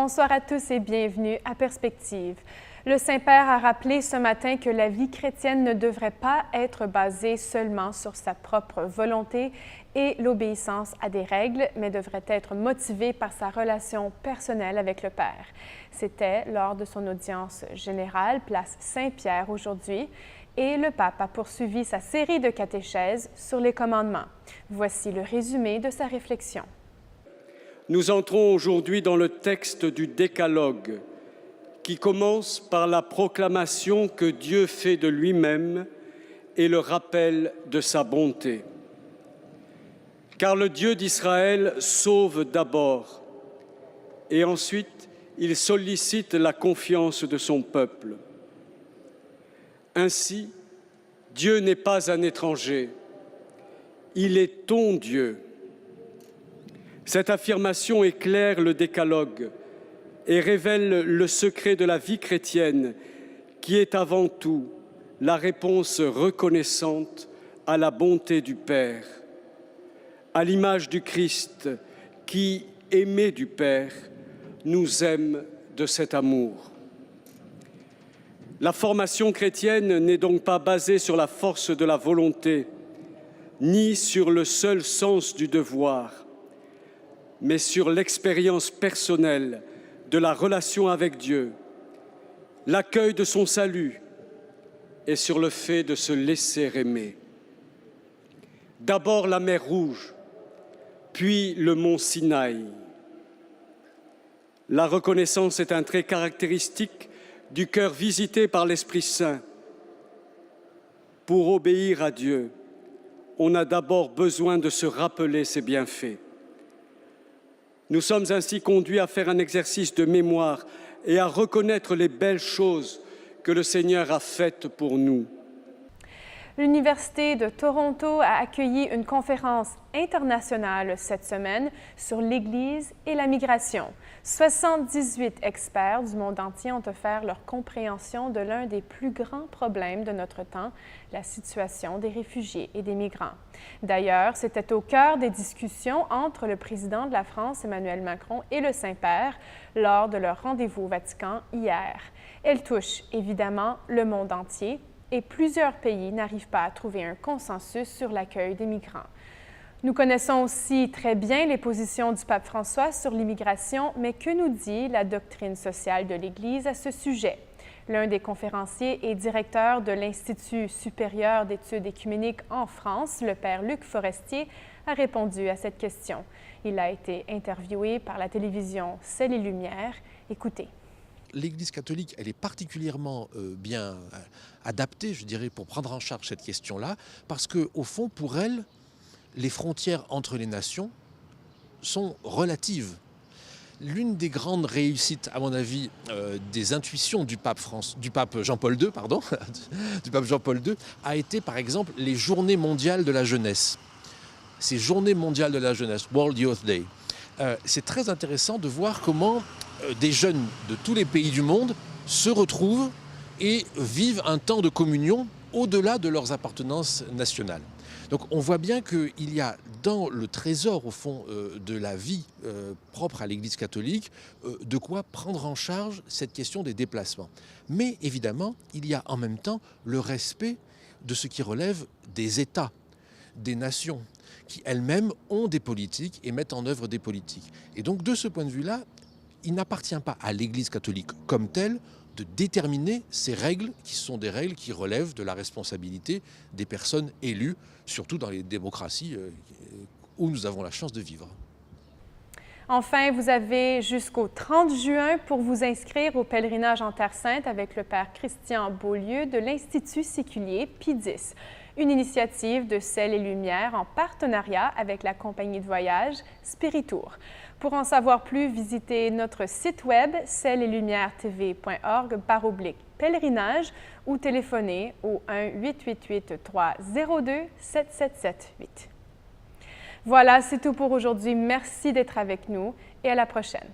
Bonsoir à tous et bienvenue à Perspective. Le Saint-Père a rappelé ce matin que la vie chrétienne ne devrait pas être basée seulement sur sa propre volonté et l'obéissance à des règles, mais devrait être motivée par sa relation personnelle avec le Père. C'était lors de son audience générale, place Saint-Pierre aujourd'hui, et le pape a poursuivi sa série de catéchèses sur les commandements. Voici le résumé de sa réflexion. Nous entrons aujourd'hui dans le texte du Décalogue, qui commence par la proclamation que Dieu fait de lui-même et le rappel de sa bonté. Car le Dieu d'Israël sauve d'abord, et ensuite il sollicite la confiance de son peuple. Ainsi, Dieu n'est pas un étranger, il est ton Dieu. Cette affirmation éclaire le Décalogue et révèle le secret de la vie chrétienne qui est avant tout la réponse reconnaissante à la bonté du Père, à l'image du Christ qui, aimé du Père, nous aime de cet amour. La formation chrétienne n'est donc pas basée sur la force de la volonté, ni sur le seul sens du devoir, mais sur l'expérience personnelle de la relation avec Dieu, l'accueil de son salut et sur le fait de se laisser aimer. D'abord la mer Rouge, puis le mont Sinaï. La reconnaissance est un trait caractéristique du cœur visité par l'Esprit Saint. Pour obéir à Dieu, on a d'abord besoin de se rappeler ses bienfaits. Nous sommes ainsi conduits à faire un exercice de mémoire et à reconnaître les belles choses que le Seigneur a faites pour nous. L'Université de Toronto a accueilli une conférence internationale cette semaine sur l'Église et la migration. 78 experts du monde entier ont offert leur compréhension de l'un des plus grands problèmes de notre temps, la situation des réfugiés et des migrants. D'ailleurs, c'était au cœur des discussions entre le président de la France, Emmanuel Macron, et le Saint-Père lors de leur rendez-vous au Vatican hier. Elle touche évidemment le monde entier, et plusieurs pays n'arrivent pas à trouver un consensus sur l'accueil des migrants. Nous connaissons aussi très bien les positions du pape François sur l'immigration, mais que nous dit la doctrine sociale de l'Église à ce sujet? L'un des conférenciers et directeur de l'Institut supérieur d'études écuméniques en France, le père Luc Forestier, a répondu à cette question. Il a été interviewé par la télévision Ciel et Lumière. Écoutez. L'Église catholique, elle est particulièrement bien adaptée, je dirais, pour prendre en charge cette question-là, parce qu'au fond, pour elle, les frontières entre les nations sont relatives. L'une des grandes réussites, à mon avis, des intuitions du pape Jean-Paul II, du pape Jean-Paul II, a été, par exemple, les Journées mondiales de la jeunesse. Ces Journées mondiales de la jeunesse, World Youth Day. C'est très intéressant de voir comment des jeunes de tous les pays du monde se retrouvent et vivent un temps de communion au-delà de leurs appartenances nationales. Donc on voit bien qu'il y a dans le trésor, au fond, de la vie propre à l'Église catholique, de quoi prendre en charge cette question des déplacements. Mais évidemment, il y a en même temps le respect de ce qui relève des États, des nations, qui elles-mêmes ont des politiques et mettent en œuvre des politiques. Et donc de ce point de vue-là, il n'appartient pas à l'Église catholique comme telle de déterminer ces règles qui sont des règles qui relèvent de la responsabilité des personnes élues, surtout dans les démocraties où nous avons la chance de vivre. Enfin, vous avez jusqu'au 30 juin pour vous inscrire au pèlerinage en Terre Sainte avec le père Christian Beaulieu de l'Institut séculier Pie X, une initiative de Ciel et Lumière en partenariat avec la compagnie de voyage Spiritour. Pour en savoir plus, visitez notre site web ciel-et-lumière-tv.org/pèlerinage ou téléphonez au 1-888-302-7778. Voilà, c'est tout pour aujourd'hui. Merci d'être avec nous et à la prochaine.